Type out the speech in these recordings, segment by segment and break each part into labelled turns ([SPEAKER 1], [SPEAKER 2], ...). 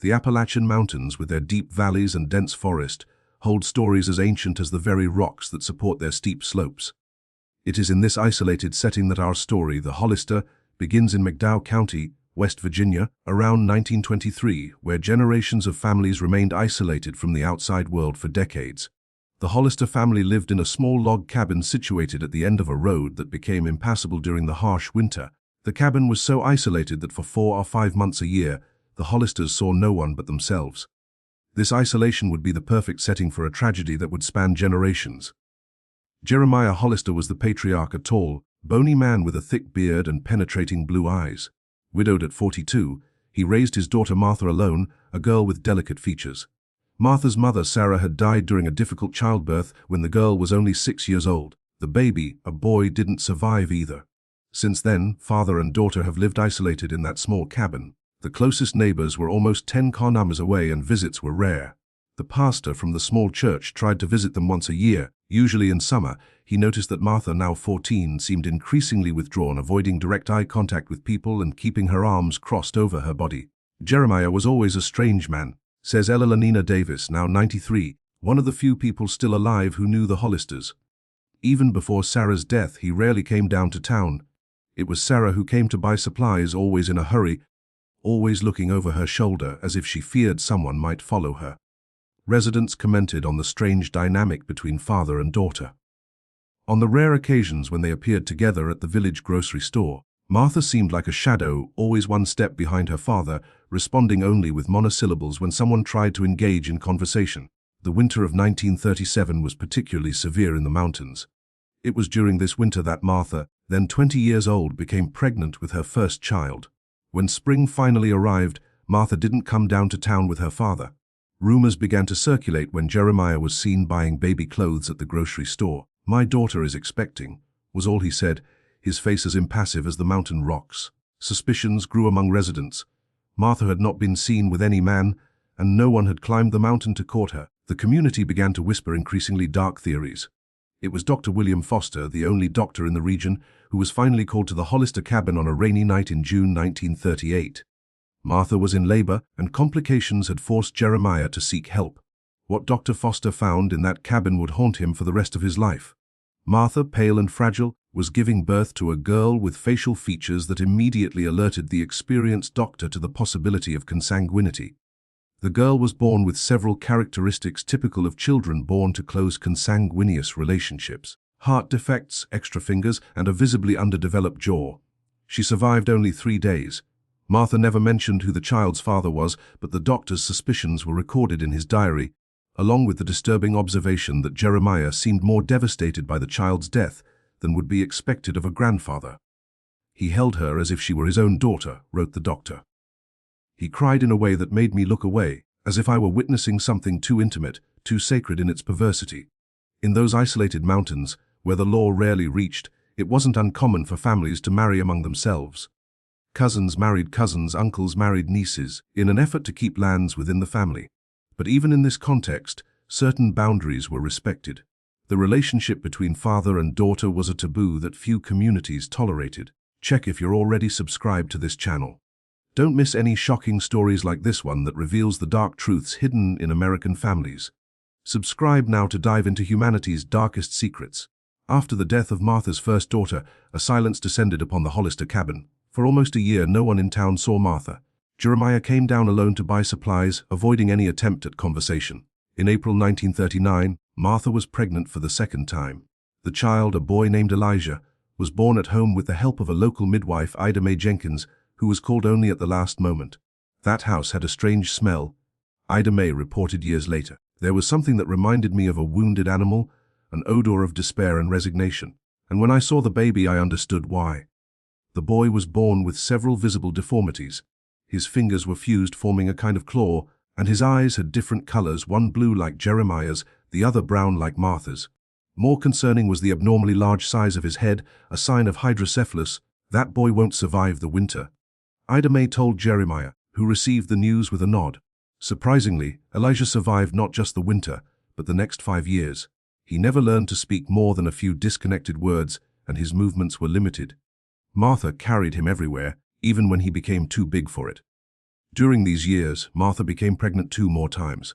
[SPEAKER 1] The Appalachian Mountains, with their deep valleys and dense forest, hold stories as ancient as the very rocks that support their steep slopes. It is in this isolated setting that our story, the Hollister, begins in McDowell County, West Virginia, around 1923, where generations of families remained isolated from the outside world for decades. The Hollister family lived in a small log cabin situated at the end of a road that became impassable during the harsh winter. The cabin was so isolated that for 4 or 5 months a year, the Hollisters saw no one but themselves. This isolation would be the perfect setting for a tragedy that would span generations. Jeremiah Hollister was the patriarch, a tall, bony man with a thick beard and penetrating blue eyes. Widowed at 42, he raised his daughter Martha alone, a girl with delicate features. Martha's mother, Sarah, had died during a difficult childbirth when the girl was only 6 years old. The baby, a boy, didn't survive either. Since then, father and daughter have lived isolated in that small cabin. The closest neighbors were almost 10 kilometers away and visits were rare. The pastor from the small church tried to visit them once a year, usually in summer. He noticed that Martha, now 14, seemed increasingly withdrawn, avoiding direct eye contact with people and keeping her arms crossed over her body. Jeremiah was always a strange man, says Ella Lanina Davis, now 93, one of the few people still alive who knew the Hollisters. Even before Sarah's death, he rarely came down to town. It was Sarah who came to buy supplies, always in a hurry, always looking over her shoulder as if she feared someone might follow her. Residents commented on the strange dynamic between father and daughter. On the rare occasions when they appeared together at the village grocery store, Martha seemed like a shadow, always one step behind her father, responding only with monosyllables when someone tried to engage in conversation. The winter of 1937 was particularly severe in the mountains. It was during this winter that Martha, then 20 years old, became pregnant with her first child. When spring finally arrived, Martha didn't come down to town with her father. Rumors began to circulate when Jeremiah was seen buying baby clothes at the grocery store. "My daughter is expecting," was all he said, his face as impassive as the mountain rocks. Suspicions grew among residents. Martha had not been seen with any man, and no one had climbed the mountain to court her. The community began to whisper increasingly dark theories. It was Dr. William Foster, the only doctor in the region, who was finally called to the Hollister cabin on a rainy night in June 1938. Martha was in labor, and complications had forced Jeremiah to seek help. What Dr. Foster found in that cabin would haunt him for the rest of his life. Martha, pale and fragile, was giving birth to a girl with facial features that immediately alerted the experienced doctor to the possibility of consanguinity. The girl was born with several characteristics typical of children born to close consanguineous relationships: heart defects, extra fingers, and a visibly underdeveloped jaw. She survived only 3 days. Martha never mentioned who the child's father was, but the doctor's suspicions were recorded in his diary, along with the disturbing observation that Jeremiah seemed more devastated by the child's death than would be expected of a grandfather. "He held her as if she were his own daughter," wrote the doctor. "He cried in a way that made me look away, as if I were witnessing something too intimate, too sacred in its perversity." In those isolated mountains, where the law rarely reached, it wasn't uncommon for families to marry among themselves. Cousins married cousins, uncles married nieces, in an effort to keep lands within the family. But even in this context, certain boundaries were respected. The relationship between father and daughter was a taboo that few communities tolerated. Check if you're already subscribed to this channel. Don't miss any shocking stories like this one that reveals the dark truths hidden in American families. Subscribe now to dive into humanity's darkest secrets. After the death of Martha's first daughter, a silence descended upon the Hollister cabin. For almost a year, no one in town saw Martha. Jeremiah came down alone to buy supplies, avoiding any attempt at conversation. In April 1939, Martha was pregnant for the second time. The child, a boy named Elijah, was born at home with the help of a local midwife, Ida Mae Jenkins, who was called only at the last moment. "That house had a strange smell," Ida Mae reported years later. "There was something that reminded me of a wounded animal, an odor of despair and resignation. And when I saw the baby, I understood why." The boy was born with several visible deformities. His fingers were fused, forming a kind of claw, and his eyes had different colors, one blue like Jeremiah's, the other brown like Martha's. More concerning was the abnormally large size of his head, a sign of hydrocephalus. "That boy won't survive the winter," Ida Mae told Jeremiah, who received the news with a nod. Surprisingly, Elijah survived not just the winter, but the next 5 years. He never learned to speak more than a few disconnected words, and his movements were limited. Martha carried him everywhere, even when he became too big for it. During these years, Martha became pregnant 2 more times.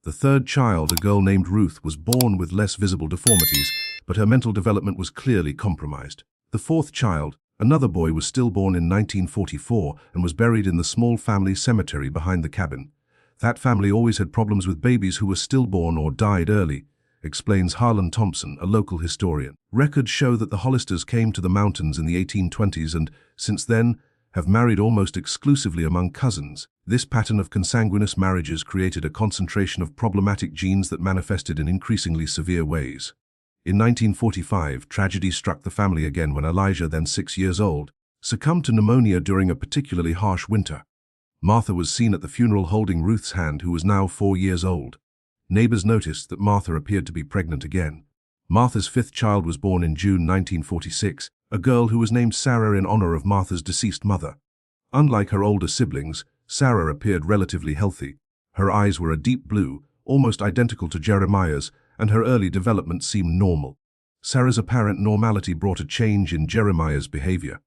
[SPEAKER 1] The third child, a girl named Ruth, was born with less visible deformities, but her mental development was clearly compromised. The fourth child, another boy, was stillborn in 1944 and was buried in the small family cemetery behind the cabin. That family always had problems with babies who were stillborn or died early, explains Harlan Thompson, a local historian. Records show that the Hollisters came to the mountains in the 1820s and, since then, have married almost exclusively among cousins. This pattern of consanguineous marriages created a concentration of problematic genes that manifested in increasingly severe ways. In 1945, tragedy struck the family again when Elijah, then 6 years old, succumbed to pneumonia during a particularly harsh winter. Martha was seen at the funeral holding Ruth's hand, who was now 4 years old. Neighbors noticed that Martha appeared to be pregnant again. Martha's fifth child was born in June 1946, a girl who was named Sarah in honor of Martha's deceased mother. Unlike her older siblings, Sarah appeared relatively healthy. Her eyes were a deep blue, almost identical to Jeremiah's, and her early development seemed normal. Sarah's apparent normality brought a change in Jeremiah's behavior.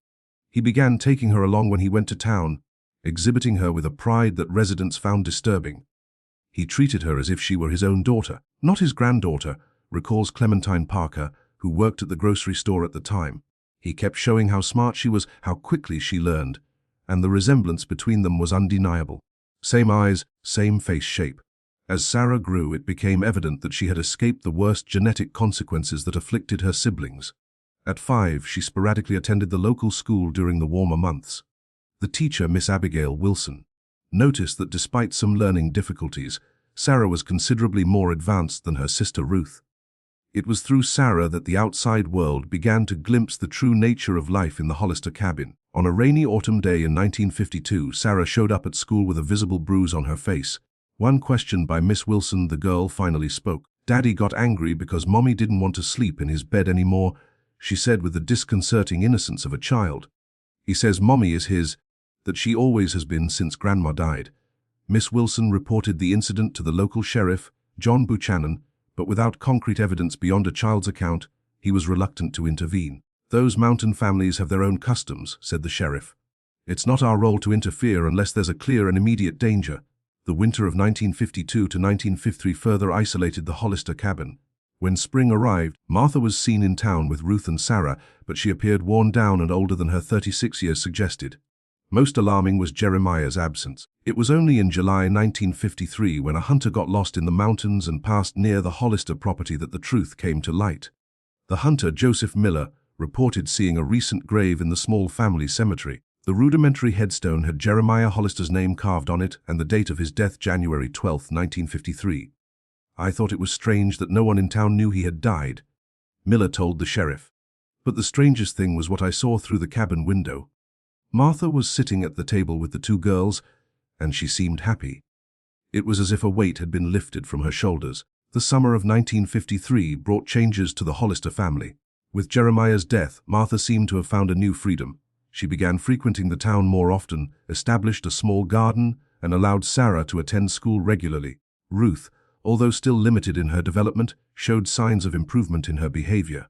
[SPEAKER 1] He began taking her along when he went to town, exhibiting her with a pride that residents found disturbing. He treated her as if she were his own daughter, not his granddaughter, recalls Clementine Parker, who worked at the grocery store at the time. He kept showing how smart she was, how quickly she learned, and the resemblance between them was undeniable. Same eyes, same face shape. As Sarah grew, it became evident that she had escaped the worst genetic consequences that afflicted her siblings. At 5, she sporadically attended the local school during the warmer months. The teacher, Miss Abigail Wilson, noticed that despite some learning difficulties, Sarah was considerably more advanced than her sister Ruth. It was through Sarah that the outside world began to glimpse the true nature of life in the Hollister cabin. On a rainy autumn day in 1952, Sarah showed up at school with a visible bruise on her face. When questioned by Miss Wilson, the girl finally spoke. "Daddy got angry because Mommy didn't want to sleep in his bed anymore," she said with the disconcerting innocence of a child. "He says Mommy is his, that she always has been since Grandma died." Miss Wilson reported the incident to the local sheriff, John Buchanan, but without concrete evidence beyond a child's account, he was reluctant to intervene. "Those mountain families have their own customs," said the sheriff. "It's not our role to interfere unless there's a clear and immediate danger." The winter of 1952 to 1953 further isolated the Hollister cabin. When spring arrived, Martha was seen in town with Ruth and Sarah, but she appeared worn down and older than her 36 years suggested. Most alarming was Jeremiah's absence. It was only in July 1953, when a hunter got lost in the mountains and passed near the Hollister property, that the truth came to light. The hunter, Joseph Miller, reported seeing a recent grave in the small family cemetery. The rudimentary headstone had Jeremiah Hollister's name carved on it and the date of his death, January 12, 1953. "I thought it was strange that no one in town knew he had died," Miller told the sheriff. "But the strangest thing was what I saw through the cabin window. Martha was sitting at the table with the 2 girls, and she seemed happy. It was as if a weight had been lifted from her shoulders." The summer of 1953 brought changes to the Hollister family. With Jeremiah's death, Martha seemed to have found a new freedom. She began frequenting the town more often, established a small garden, and allowed Sarah to attend school regularly. Ruth, although still limited in her development, showed signs of improvement in her behavior.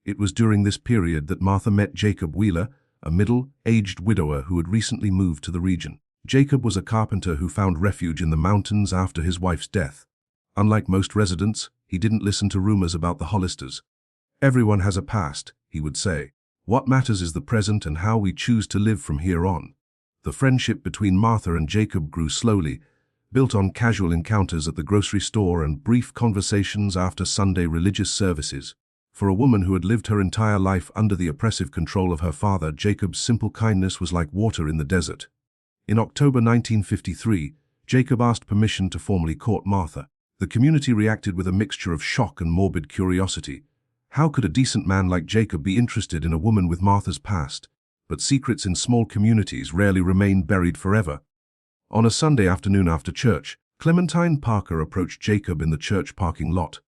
[SPEAKER 1] It was during this period that Martha met Jacob Wheeler, a middle-aged widower who had recently moved to the region. Jacob was a carpenter who found refuge in the mountains after his wife's death. Unlike most residents, he didn't listen to rumors about the Hollisters. "Everyone has a past," he would say. "What matters is the present and how we choose to live from here on." The friendship between Martha and Jacob grew slowly, built on casual encounters at the grocery store and brief conversations after Sunday religious services. For a woman who had lived her entire life under the oppressive control of her father, Jacob's simple kindness was like water in the desert. In October 1953, Jacob asked permission to formally court Martha. The community reacted with a mixture of shock and morbid curiosity. How could a decent man like Jacob be interested in a woman with Martha's past? But secrets in small communities rarely remain buried forever. On a Sunday afternoon after church, Clementine Parker approached Jacob in the church parking lot.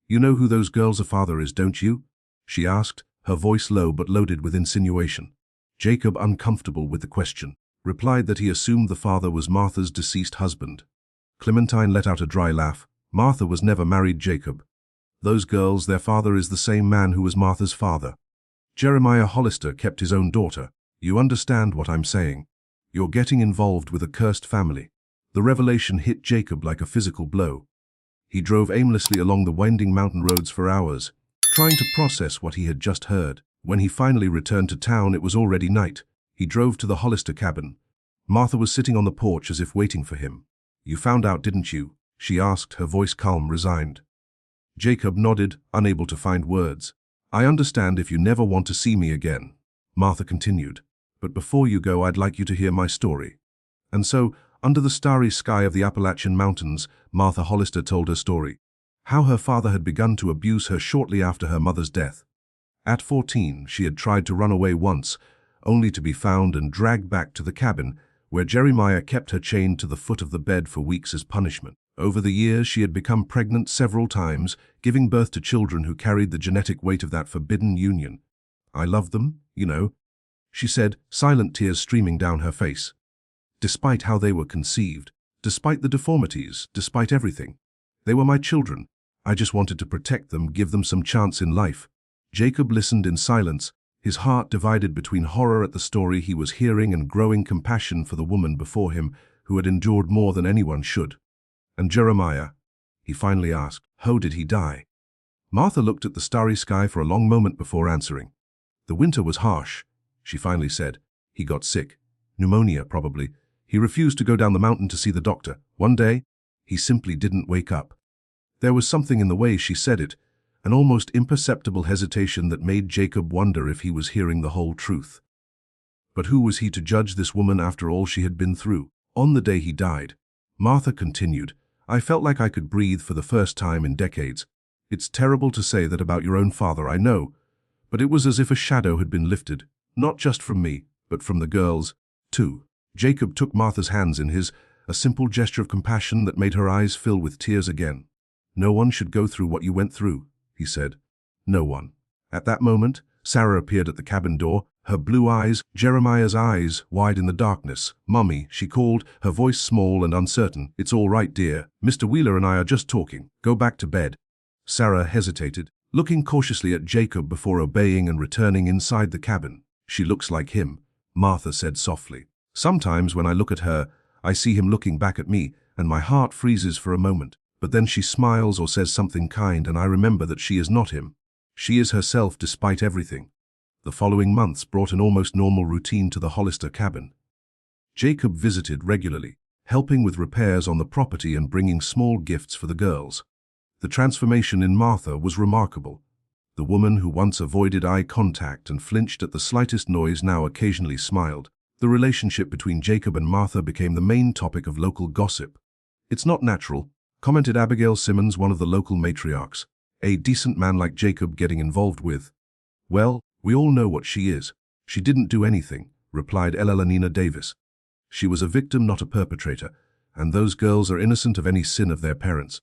[SPEAKER 1] "You know who those girls' father is, don't you?" she asked, her voice low but loaded with insinuation. Jacob, uncomfortable with the question, replied that he assumed the father was Martha's deceased husband. Clementine let out a dry laugh. "Martha was never married, Jacob. Those girls, their father is the same man who was Martha's father. Jeremiah Hollister kept his own daughter. You understand what I'm saying?" You're getting involved with a cursed family." The revelation hit Jacob like a physical blow. He drove aimlessly along the winding mountain roads for hours, trying to process what he had just heard. When he finally returned to town, it was already night. He drove to the Hollister cabin. Martha was sitting on the porch as if waiting for him. "You found out, didn't you?" she asked, her voice calm, resigned. Jacob nodded, unable to find words. "I understand if you never want to see me again," Martha continued. "But before you go, I'd like you to hear my story." And so, under the starry sky of the Appalachian Mountains, Martha Hollister told her story. How her father had begun to abuse her shortly after her mother's death. At 14, she had tried to run away once, only to be found and dragged back to the cabin, where Jeremiah kept her chained to the foot of the bed for weeks as punishment. Over the years, she had become pregnant several times, giving birth to children who carried the genetic weight of that forbidden union. "I love them, you know," she said, silent tears streaming down her face. "Despite how they were conceived, despite the deformities, despite everything. They were my children. I just wanted to protect them, give them some chance in life." Jacob listened in silence, his heart divided between horror at the story he was hearing and growing compassion for the woman before him who had endured more than anyone should. "And Jeremiah?" he finally asked. "How did he die?" Martha looked at the starry sky for a long moment before answering. "The winter was harsh," she finally said. "He got sick. Pneumonia, probably. He refused to go down the mountain to see the doctor. One day, he simply didn't wake up." There was something in the way she said it, an almost imperceptible hesitation that made Jacob wonder if he was hearing the whole truth. But who was he to judge this woman after all she had been through? On the day he died, Martha continued, "I felt like I could breathe for the first time in decades. It's terrible to say that about your own father, I know, but it was as if a shadow had been lifted, not just from me, but from the girls, too." Jacob took Martha's hands in his, a simple gesture of compassion that made her eyes fill with tears again. "No one should go through what you went through," he said. "No one." At that moment, Sarah appeared at the cabin door, her blue eyes, Jeremiah's eyes, wide in the darkness. "Mummy," she called, her voice small and uncertain. "It's all right, dear. Mr. Wheeler and I are just talking. Go back to bed." Sarah hesitated, looking cautiously at Jacob before obeying and returning inside the cabin. "She looks like him," Martha said softly. "Sometimes when I look at her, I see him looking back at me, and my heart freezes for a moment. But then she smiles or says something kind, and I remember that she is not him. She is herself despite everything." The following months brought an almost normal routine to the Hollister cabin. Jacob visited regularly, helping with repairs on the property and bringing small gifts for the girls. The transformation in Martha was remarkable. The woman who once avoided eye contact and flinched at the slightest noise now occasionally smiled. The relationship between Jacob and Martha became the main topic of local gossip. "It's not natural," commented Abigail Simmons, one of the local matriarchs. "A decent man like Jacob getting involved with." "Well, we all know what she is. She didn't do anything," replied Elenina Davis. "She was a victim, not a perpetrator, and those girls are innocent of any sin of their parents."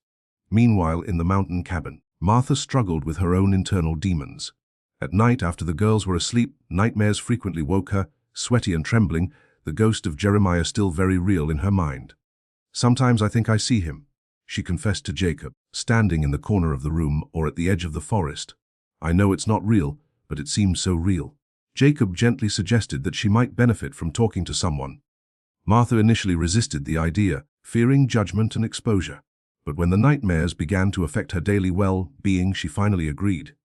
[SPEAKER 1] Meanwhile, in the mountain cabin, Martha struggled with her own internal demons. At night, after the girls were asleep, nightmares frequently woke her, sweaty and trembling, the ghost of Jeremiah still very real in her mind. "Sometimes I think I see him," she confessed to Jacob, standing in the corner of the room or at the edge of the forest. "I know it's not real, but it seems so real." Jacob gently suggested that she might benefit from talking to someone. Martha initially resisted the idea, fearing judgment and exposure. But when the nightmares began to affect her daily well-being, she finally agreed.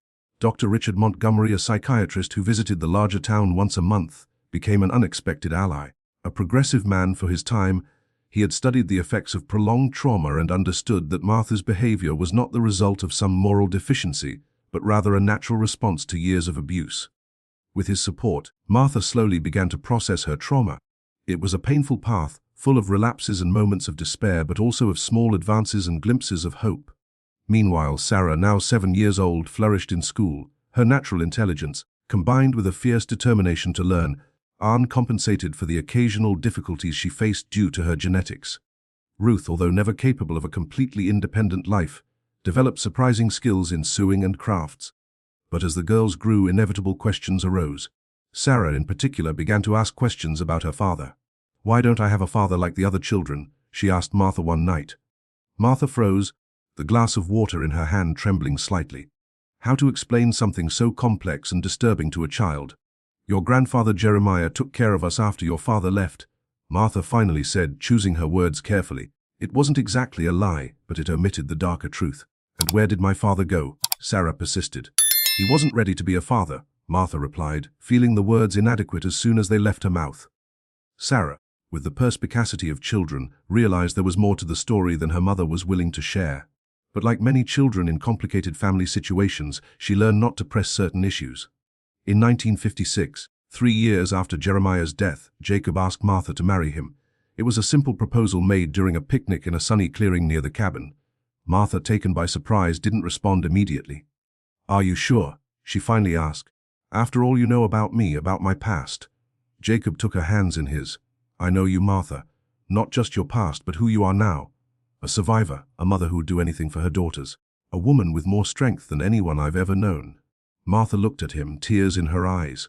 [SPEAKER 1] Dr. Richard Montgomery, a psychiatrist who visited the larger town once a month, became an unexpected ally. A progressive man for his time, he had studied the effects of prolonged trauma and understood that Martha's behavior was not the result of some moral deficiency, but rather a natural response to years of abuse. With his support, Martha slowly began to process her trauma. It was a painful path, full of relapses and moments of despair, but also of small advances and glimpses of hope. Meanwhile, Sarah, now 7 years old, flourished in school. Her natural intelligence, combined with a fierce determination to learn, uncompensated for the occasional difficulties she faced due to her genetics. Ruth, although never capable of a completely independent life, developed surprising skills in sewing and crafts. But as the girls grew, inevitable questions arose. Sarah, in particular, began to ask questions about her father. "Why don't I have a father like the other children?" she asked Martha one night. Martha froze, the glass of water in her hand trembling slightly. How to explain something so complex and disturbing to a child? "Your grandfather Jeremiah took care of us after your father left," Martha finally said, choosing her words carefully. It wasn't exactly a lie, but it omitted the darker truth. And where did my father go? Sarah persisted. He wasn't ready to be a father, Martha replied, feeling the words inadequate as soon as they left her mouth. Sarah, with the perspicacity of children, realized there was more to the story than her mother was willing to share. But like many children in complicated family situations, she learned not to press certain issues. In 1956, 3 years after Jeremiah's death, Jacob asked Martha to marry him. It was a simple proposal made during a picnic in a sunny clearing near the cabin. Martha, taken by surprise, didn't respond immediately. "Are you sure?" she finally asked. "After all you know about me, about my past." Jacob took her hands in his. "I know you, Martha. Not just your past, but who you are now. A survivor, a mother who would do anything for her daughters. A woman with more strength than anyone I've ever known." Martha looked at him, tears in her eyes.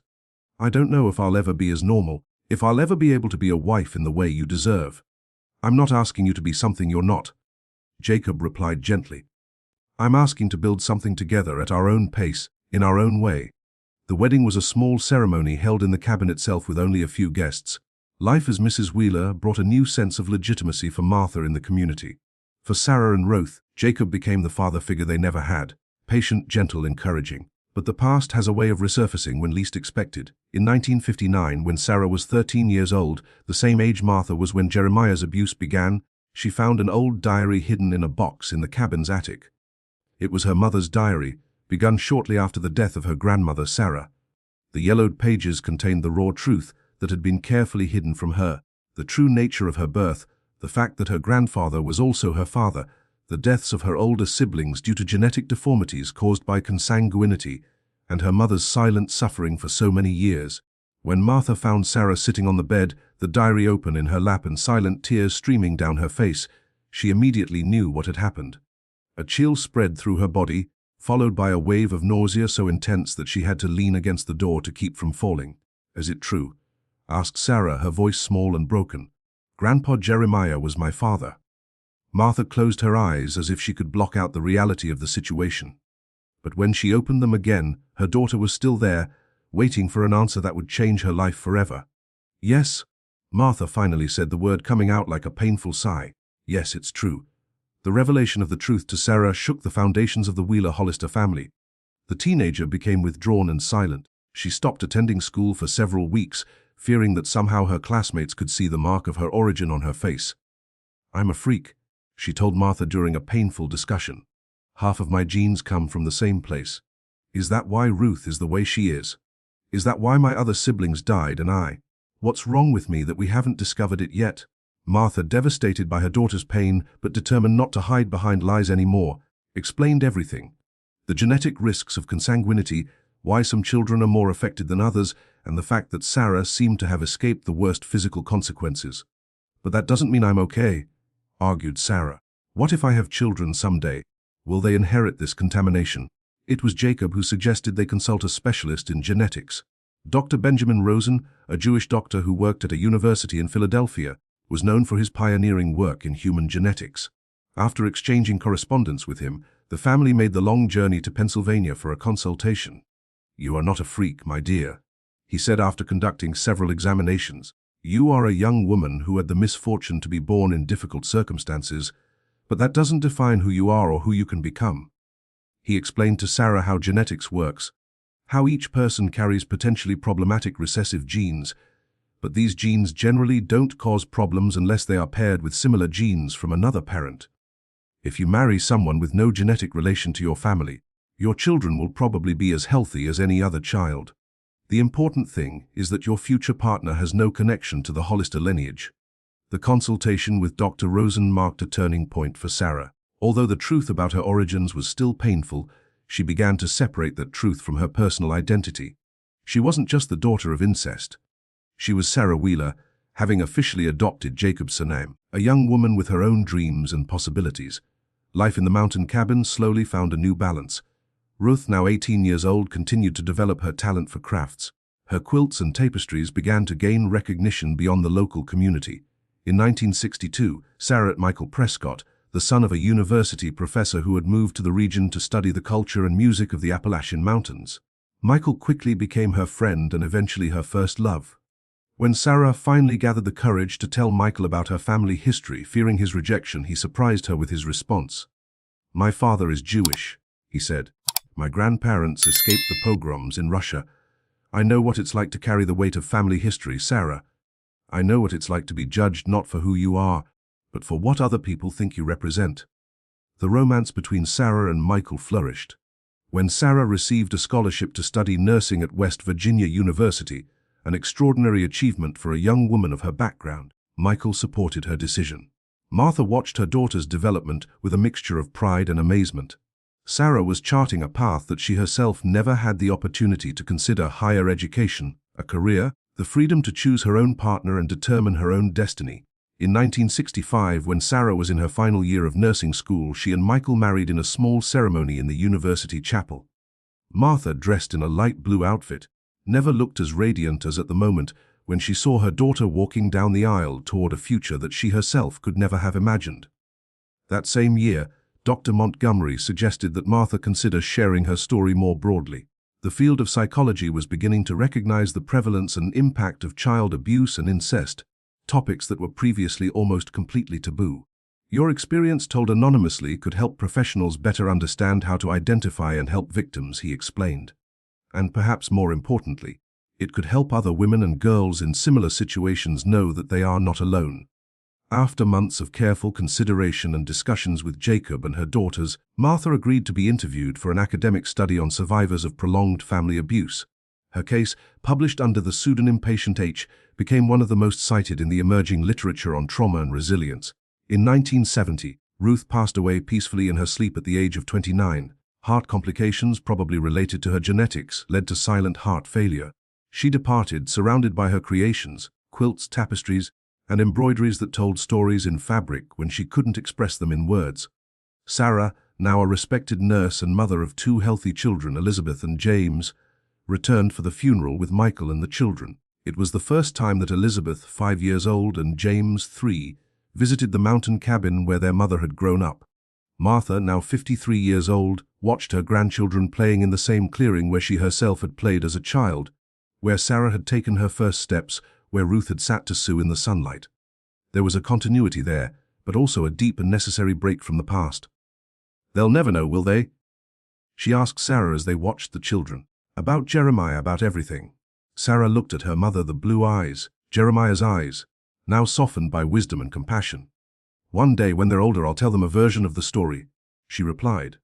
[SPEAKER 1] "I don't know if I'll ever be as normal, if I'll ever be able to be a wife in the way you deserve. I'm not asking you to be something you're not." Jacob replied gently. "I'm asking to build something together at our own pace, in our own way." The wedding was a small ceremony held in the cabin itself with only a few guests. Life as Mrs. Wheeler brought a new sense of legitimacy for Martha in the community. For Sarah and Ruth, Jacob became the father figure they never had, patient, gentle, encouraging. But the past has a way of resurfacing when least expected. In 1959, when Sarah was 13 years old, the same age Martha was when Jeremiah's abuse began, she found an old diary hidden in a box in the cabin's attic. It was her mother's diary, begun shortly after the death of her grandmother, Sarah. The yellowed pages contained the raw truth that had been carefully hidden from her, the true nature of her birth, the fact that her grandfather was also her father, the deaths of her older siblings due to genetic deformities caused by consanguinity, and her mother's silent suffering for so many years. When Martha found Sarah sitting on the bed, the diary open in her lap and silent tears streaming down her face, she immediately knew what had happened. A chill spread through her body, followed by a wave of nausea so intense that she had to lean against the door to keep from falling. "Is it true?" asked Sarah, her voice small and broken. "Grandpa Jeremiah was my father." Martha closed her eyes as if she could block out the reality of the situation. But when she opened them again, her daughter was still there, waiting for an answer that would change her life forever. "Yes," Martha finally said, the word coming out like a painful sigh. "Yes, it's true." The revelation of the truth to Sarah shook the foundations of the Wheeler Hollister family. The teenager became withdrawn and silent. She stopped attending school for several weeks, fearing that somehow her classmates could see the mark of her origin on her face. "I'm a freak," she told Martha during a painful discussion. "Half of my genes come from the same place. Is that why Ruth is the way she is? Is that why my other siblings died and I? What's wrong with me that we haven't discovered it yet?" Martha, devastated by her daughter's pain but determined not to hide behind lies anymore, explained everything. The genetic risks of consanguinity, why some children are more affected than others, and the fact that Sarah seemed to have escaped the worst physical consequences. "But that doesn't mean I'm okay," argued Sarah. "What if I have children someday? Will they inherit this contamination?" It was Jacob who suggested they consult a specialist in genetics. Dr. Benjamin Rosen, a Jewish doctor who worked at a university in Philadelphia, was known for his pioneering work in human genetics. After exchanging correspondence with him, the family made the long journey to Pennsylvania for a consultation. "You are not a freak, my dear," he said after conducting several examinations. "You are a young woman who had the misfortune to be born in difficult circumstances, but that doesn't define who you are or who you can become." He explained to Sarah how genetics works, how each person carries potentially problematic recessive genes, but these genes generally don't cause problems unless they are paired with similar genes from another parent. If you marry someone with no genetic relation to your family, your children will probably be as healthy as any other child. The important thing is that your future partner has no connection to the Hollister lineage. The consultation with Dr. Rosen marked a turning point for Sarah. Although the truth about her origins was still painful, she began to separate that truth from her personal identity. She wasn't just the daughter of incest. She was Sarah Wheeler, having officially adopted Jacob's surname, a young woman with her own dreams and possibilities. Life in the mountain cabin slowly found a new balance. Ruth, now 18 years old, continued to develop her talent for crafts. Her quilts and tapestries began to gain recognition beyond the local community. In 1962, Sarah Michael Prescott, the son of a university professor who had moved to the region to study the culture and music of the Appalachian Mountains. Michael quickly became her friend and eventually her first love. When Sarah finally gathered the courage to tell Michael about her family history, fearing his rejection, he surprised her with his response. "My father is Jewish," he said. "My grandparents escaped the pogroms in Russia. I know what it's like to carry the weight of family history, Sarah. I know what it's like to be judged not for who you are, but for what other people think you represent." The romance between Sarah and Michael flourished. When Sarah received a scholarship to study nursing at West Virginia University, an extraordinary achievement for a young woman of her background, Michael supported her decision. Martha watched her daughter's development with a mixture of pride and amazement. Sarah was charting a path that she herself never had the opportunity to consider: higher education, a career, the freedom to choose her own partner and determine her own destiny. In 1965, when Sarah was in her final year of nursing school, she and Michael married in a small ceremony in the university chapel. Martha, dressed in a light blue outfit, never looked as radiant as at the moment when she saw her daughter walking down the aisle toward a future that she herself could never have imagined. That same year, Dr. Montgomery suggested that Martha consider sharing her story more broadly. The field of psychology was beginning to recognize the prevalence and impact of child abuse and incest, topics that were previously almost completely taboo. "Your experience told anonymously could help professionals better understand how to identify and help victims," he explained. "And perhaps more importantly, it could help other women and girls in similar situations know that they are not alone." After months of careful consideration and discussions with Jacob and her daughters, Martha agreed to be interviewed for an academic study on survivors of prolonged family abuse. Her case, published under the pseudonym Patient H, became one of the most cited in the emerging literature on trauma and resilience. In 1970, Ruth passed away peacefully in her sleep at the age of 29. Heart complications, probably related to her genetics, led to silent heart failure. She departed, surrounded by her creations, quilts, tapestries, and embroideries that told stories in fabric when she couldn't express them in words. Sarah, now a respected nurse and mother of 2 healthy children, Elizabeth and James, returned for the funeral with Michael and the children. It was the first time that Elizabeth, 5 years old, and James, 3, visited the mountain cabin where their mother had grown up. Martha, now 53 years old, watched her grandchildren playing in the same clearing where she herself had played as a child, where Sarah had taken her first steps, where Ruth had sat to sew in the sunlight. There was a continuity there, but also a deep and necessary break from the past. "They'll never know, will they?" she asked Sarah as they watched the children. "About Jeremiah, about everything." Sarah looked at her mother, the blue eyes, Jeremiah's eyes, now softened by wisdom and compassion. "One day when they're older, I'll tell them a version of the story," she replied.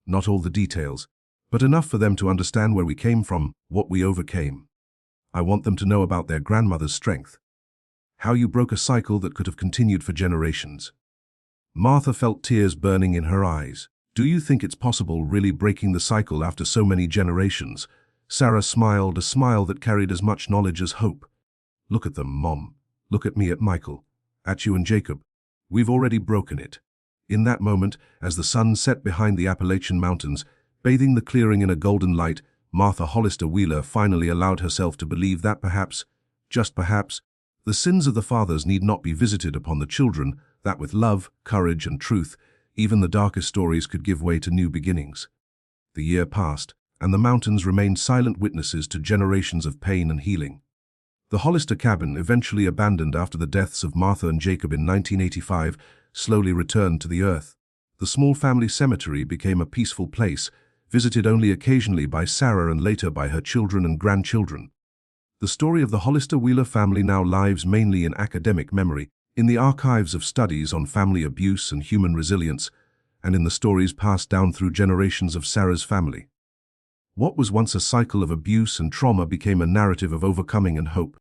[SPEAKER 1] "Not all the details, but enough for them to understand where we came from, what we overcame. I want them to know about their grandmother's strength. How you broke a cycle that could have continued for generations." Martha felt tears burning in her eyes. "Do you think it's possible, really breaking the cycle after so many generations?" Sarah smiled, a smile that carried as much knowledge as hope. "Look at them, Mom. Look at me, at Michael, at you and Jacob. We've already broken it." In that moment, as the sun set behind the Appalachian Mountains, bathing the clearing in a golden light, Martha Hollister Wheeler finally allowed herself to believe that perhaps, just perhaps, the sins of the fathers need not be visited upon the children, that with love, courage, and truth, even the darkest stories could give way to new beginnings. The year passed, and the mountains remained silent witnesses to generations of pain and healing. The Hollister cabin, eventually abandoned after the deaths of Martha and Jacob in 1985, slowly returned to the earth. The small family cemetery became a peaceful place, visited only occasionally by Sarah and later by her children and grandchildren. The story of the Hollister Wheeler family now lives mainly in academic memory, in the archives of studies on family abuse and human resilience, and in the stories passed down through generations of Sarah's family. What was once a cycle of abuse and trauma became a narrative of overcoming and hope.